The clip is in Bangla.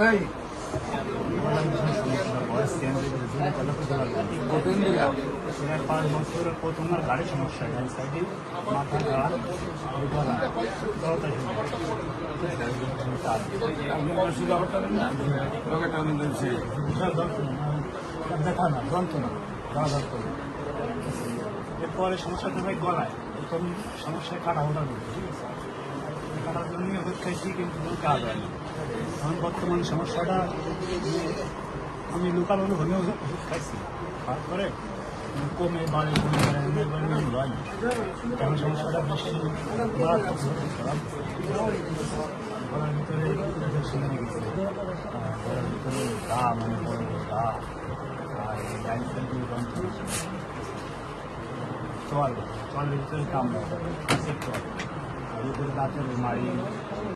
এই প্রথমবার গাড়ির সমস্যা গাড়ি সাইডে মাথা গাড় দেখা না যন্ত্রণা গাড়া যন্ত্রণা। এরপরে সমস্যাটা ভাই গলায়, প্রথম সমস্যায় কাটা ওঠা করছে, ঠিক আছে, কাটার জন্যই ওষুধ খাইছি কিন্তু কাজ হয় না। এখন বর্তমান সমস্যাটা আমি লোকাল হলে হলেও ওষুধ খাইছি, তারপরে কমে বাড়ে কমে হয় কারণ সমস্যাটা বেশি মারাত্মক গলার ভিতরে শুনে গেছে, গলার ভিতরে গা মানে বড় গা আর লাইন সাইডে যন্ত্রণা চল চলের ভিতরে কামড়া চল আর ভিতরে দাঁতের মারি